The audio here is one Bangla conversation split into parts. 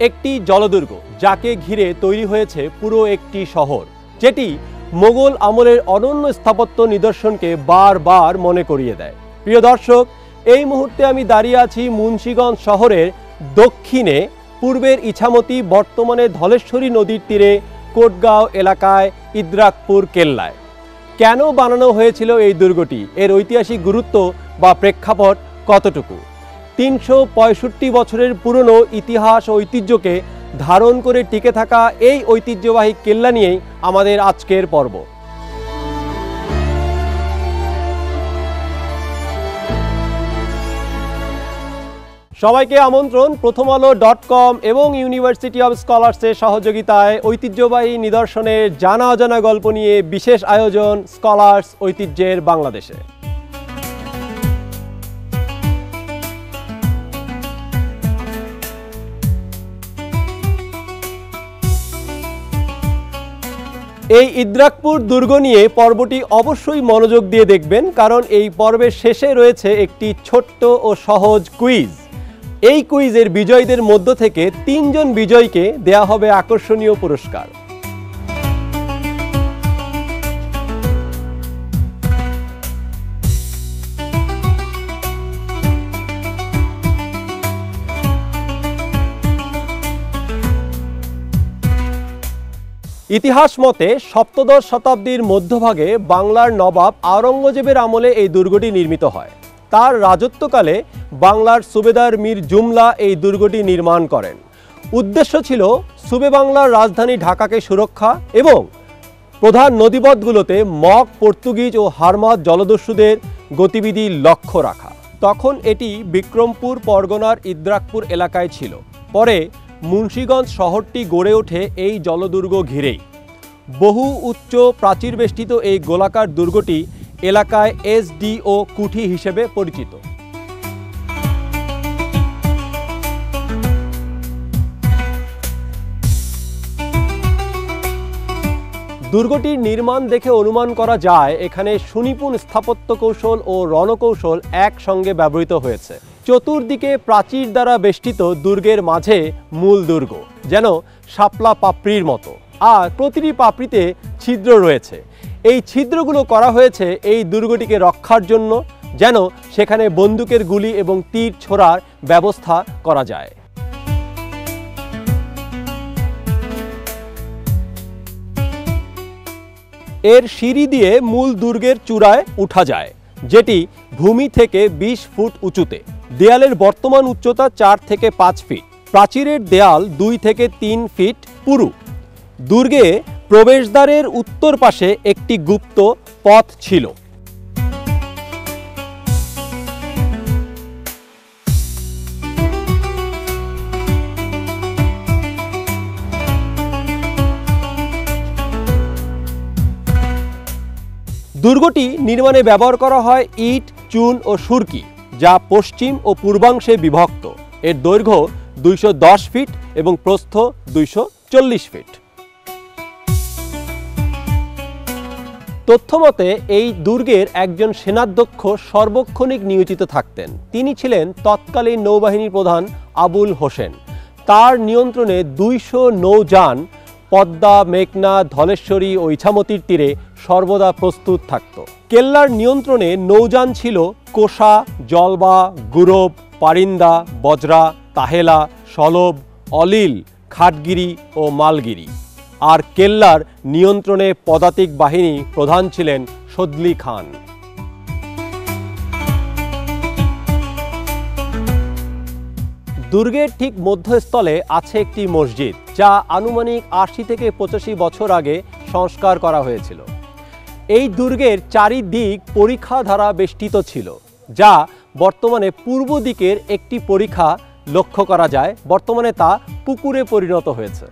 একটি জলদুর্গ যাকে ঘিরে তৈরি হয়েছে পুরো একটি শহর, যেটি মোগল আমলের অনন্য স্থাপত্য নিদর্শনকে বারবার মনে করিয়ে দেয়। প্রিয় দর্শক, এই মুহূর্তে আমি দাঁড়িয়ে আছি মুন্সিগঞ্জ শহরের দক্ষিণে পূর্বের ইছামতি, বর্তমানে ধলেশ্বরী নদীর তীরে কোটগাঁও এলাকায় ইদ্রাকপুর কেল্লায়। কেন বানানো হয়েছিল এই দুর্গটি, এর ঐতিহাসিক গুরুত্ব বা প্রেক্ষাপট কতটুকু? ৩৬৫ বছরের পুরনো ইতিহাস ও ঐতিহ্যকে ধারণ করে টিকে থাকা এই ঐতিহ্যবাহী কেল্লা নিয়েই আমাদের আজকের পর্ব। সবাইকে আমন্ত্রণ প্রথমআলো.com এবং ইউনিভার্সিটি অব স্কলার্সের সহযোগিতায় ঐতিহ্যবাহী নিদর্শনের জানা অজানা গল্প নিয়ে বিশেষ আয়োজন স্কলার্স ঐতিহ্যের বাংলাদেশে। এই ইদ্রাকপুর দুর্গ নিয়ে পর্বটি অবশ্যই মনোযোগ দিয়ে দেখবেন, কারণ এই পর্বের শেষে রয়েছে একটি ছোট্ট ও সহজ কুইজ। এই কুইজের বিজয়ীদের মধ্য থেকে ৩ জন বিজয়ীকে দেয়া হবে আকর্ষণীয় পুরস্কার। ইতিহাস মতে সপ্তদশ শতাব্দীর মধ্যভাগে বাংলার নবাব আওরঙ্গজেবের আমলে এই দুর্গটি নির্মিত হয়। তার রাজত্বকালে বাংলার সুবেদার মীর জুমলা এই দুর্গটি নির্মাণ করেন। উদ্দেশ্য ছিল সুবে বাংলার রাজধানী ঢাকাকে সুরক্ষা এবং প্রধান নদীপথগুলোতে মগ, পর্তুগিজ ও হারমাদ জলদস্যুদের গতিবিধি লক্ষ্য রাখা। তখন এটি বিক্রমপুর পরগনার ইদ্রাকপুর এলাকায় ছিল। পরে মুন্সিগঞ্জ শহরটি গড়ে ওঠে এই জলদুর্গ ঘিরেই। বহু উচ্চ প্রাচীর বেষ্টিত এই গোলাকার দুর্গটি এলাকায় এসডিও কুঠি হিসেবে পরিচিত। দুর্গটির নির্মাণ দেখে অনুমান করা যায় এখানে সুনিপুণ স্থাপত্য কৌশল ও রণকৌশল একসঙ্গে ব্যবহৃত হয়েছে। চতুর্দিকে প্রাচীর দ্বারা বেষ্টিত দুর্গের মাঝে মূল দুর্গ, যেন শাপলা পাপড়ির মতো, আর প্রতিটি পাপড়িতে ছিদ্র রয়েছে। এই ছিদ্রগুলো করা হয়েছে এই দুর্গটিকে রক্ষার জন্য, যেন সেখানে বন্দুকের গুলি এবং তীর ছোড়ার ব্যবস্থা করা যায়। এর সিঁড়ি দিয়ে মূল দুর্গের চূড়ায় উঠা যায়, যেটি ভূমি থেকে ২০ ফুট উঁচুতে। দেয়ালের বর্তমান উচ্চতা ৪ থেকে ৫ ফিট। প্রাচীরের দেয়াল ২ থেকে ৩ ফিট পুরু। দুর্গে প্রবেশদ্বারের উত্তর পাশে একটি গুপ্ত পথ ছিল। দুর্গটি নির্মাণে ব্যবহার করা হয় ইট, চুন ও সুরকি, যা পশ্চিম ও পূর্বাংশে বিভক্ত। এর দৈর্ঘ্য ২১০ ফিট এবং প্রস্থ ২৪০ ফিট। তথ্যমতে এই দুর্গের একজন সেনাধ্যক্ষ সর্বক্ষণিক নিয়োজিত থাকতেন। তিনি ছিলেন তৎকালীন নৌবাহিনীর প্রধান আবুল হোসেন। তার নিয়ন্ত্রণে ২০০ নৌযান পদ্মা, মেঘনা, ধলেশ্বরী ও ইছামতির তীরে সর্বদা প্রস্তুত থাকত। কেল্লার নিয়ন্ত্রণে নৌযান ছিল কোষা, জলবা, গুরব, পারিন্দা, বজরা, তাহেলা, সলব, অলিল, খাটগিরি ও মালগিরি। আর কেল্লার নিয়ন্ত্রণে পদাতিক বাহিনী প্রধান ছিলেন সদলি খান। দুর্গের ঠিক মধ্যস্থলে আছে একটি মসজিদ, যা আনুমানিক ৮০ থেকে ৮৫ বছর আগে সংস্কার করা হয়েছিল। এই দুর্গের চারিদিক পরিখা দ্বারা বেষ্টিত ছিল, যা বর্তমানে পূর্ব দিকের একটি পরিখা লক্ষ্য করা যায়। বর্তমানে তা পুকুরে পরিণত হয়েছে।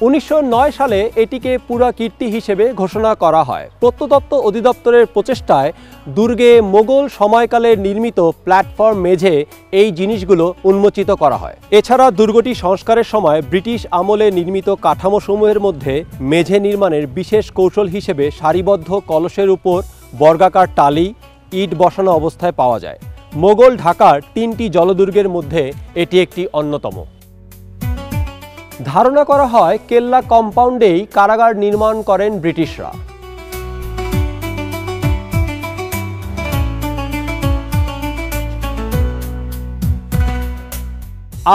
১৯০৯ সালে এটিকে পুরাকীর্তি হিসেবে ঘোষণা করা হয়। প্রত্নতত্ত্ব অধিদপ্তরের প্রচেষ্টায় দুর্গে মোগল সময়কালের নির্মিত প্ল্যাটফর্ম মেঝে এই জিনিসগুলো উন্মোচিত করা হয়। এছাড়া দুর্গটি সংস্কারের সময় ব্রিটিশ আমলে নির্মিত কাঠামোসমূহের মধ্যে মেঝে নির্মাণের বিশেষ কৌশল হিসেবে সারিবদ্ধ কলসের উপর বর্গাকার টালি, ইট বসানো অবস্থায় পাওয়া যায়। মোগল ঢাকার 3টি জলদুর্গের মধ্যে এটি একটি অন্যতম। ধারণা করা হয় কেল্লা কম্পাউন্ডেই কারাগার নির্মাণ করেন ব্রিটিশরা।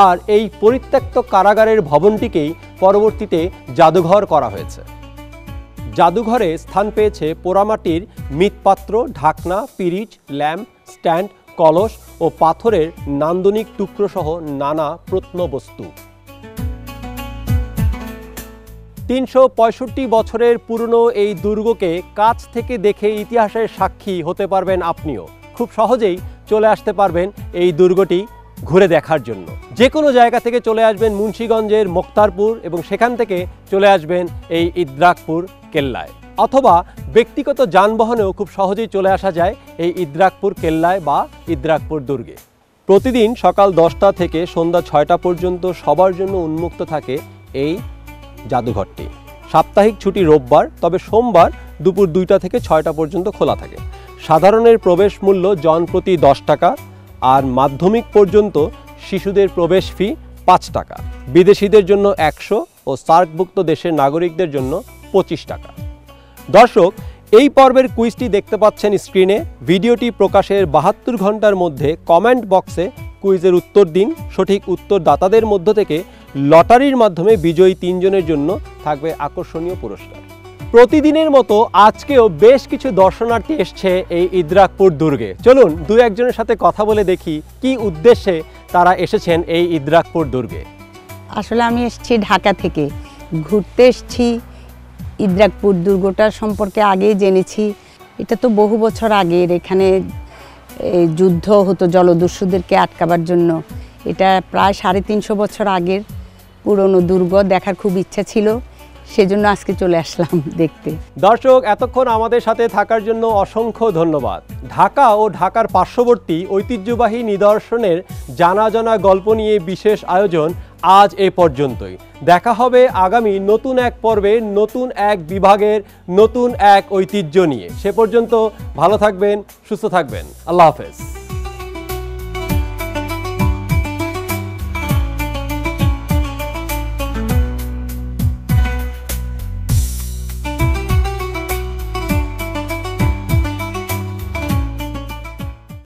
আর এই পরিত্যক্ত কারাগারের ভবনটিকেই পরবর্তীতে জাদুঘর করা হয়েছে। জাদুঘরে স্থান পেয়েছে পোড়ামাটির মৃৎপাত্র, ঢাকনা, পিরিচ, ল্যাম্প, স্ট্যান্ড, কলস ও পাথরের নান্দনিক টুকরো সহ নানা প্রত্নবস্তু। 365 বছরের পুরনো এই দুর্গকে কাছ থেকে দেখে ইতিহাসের সাক্ষী হতে পারবেন আপনিও। খুব সহজেই চলে আসতে পারবেন এই দুর্গটি ঘুরে দেখার জন্য। যে কোনো জায়গা থেকে চলে আসবেন মুন্সিগঞ্জের মোক্তারপুর এবং সেখান থেকে চলে আসবেন এই ইদ্রাকপুর কেল্লায়, অথবা ব্যক্তিগত যানবাহনেও খুব সহজেই চলে আসা যায় এই ইদ্রাকপুর কেল্লায় বা ইদ্রাকপুর দুর্গে। প্রতিদিন সকাল 10টা থেকে সন্ধ্যা 6টা পর্যন্ত সবার জন্য উন্মুক্ত থাকে এই জাদুঘরটি। সাপ্তাহিক ছুটি রোববার, তবে সোমবার দুপুর 2টা থেকে 6টা পর্যন্ত খোলা থাকে। সাধারণের প্রবেশ মূল্য জন প্রতি 10 টাকা, আর মাধ্যমিক পর্যন্ত শিশুদের প্রবেশ ফি 5 টাকা, বিদেশিদের জন্য 100 ও সার্কভুক্ত দেশের নাগরিকদের জন্য 25 টাকা। দর্শক, এই পর্বের কুইজটি দেখতে পাচ্ছেন স্ক্রিনে। ভিডিওটি প্রকাশের 72 ঘন্টার মধ্যে কমেন্ট বক্সে কুইজের উত্তর দিন। সঠিক উত্তরদাতাদের মধ্য থেকে লটারির মাধ্যমে বিজয়ী 3 জনের জন্য থাকবে আকর্ষণীয় পুরস্কার। প্রতিদিনের মতো আজকেও বেশ কিছু দর্শনার্থী এসছে এই ইদ্রাকপুর দুর্গে। চলুন 2-1জনের সাথে কথা বলে দেখি কি উদ্দেশ্যে তারা এসেছেন এই ইদ্রাকপুর দুর্গে। আসলে আমি এসেছি ঢাকা থেকে, ঘুরতে এসেছি। ইদ্রাকপুর দুর্গটার সম্পর্কে আগেই জেনেছি। এটা তো বহু বছর আগের, এখানে যুদ্ধ হতো জলদস্যুদেরকে আটকাবার জন্য। এটা প্রায় 350 বছর আগের পুরনো দুর্গ, দেখার খুব ইচ্ছা ছিল, সেজন্য আজকে চলে আসলাম দেখতে। দর্শক, এতক্ষণ আমাদের সাথে থাকার জন্য অসংখ্য ধন্যবাদ। ঢাকা ও ঢাকার পার্শ্ববর্তী ঐতিহ্যবাহী নিদর্শনের জানা জানা গল্প নিয়ে বিশেষ আয়োজন আজ এ পর্যন্তই। দেখা হবে আগামী নতুন এক পর্বে, নতুন এক বিভাগের নতুন এক ঐতিহ্য নিয়ে। সে পর্যন্ত ভালো থাকবেন, সুস্থ থাকবেন। আল্লাহ হাফেজ।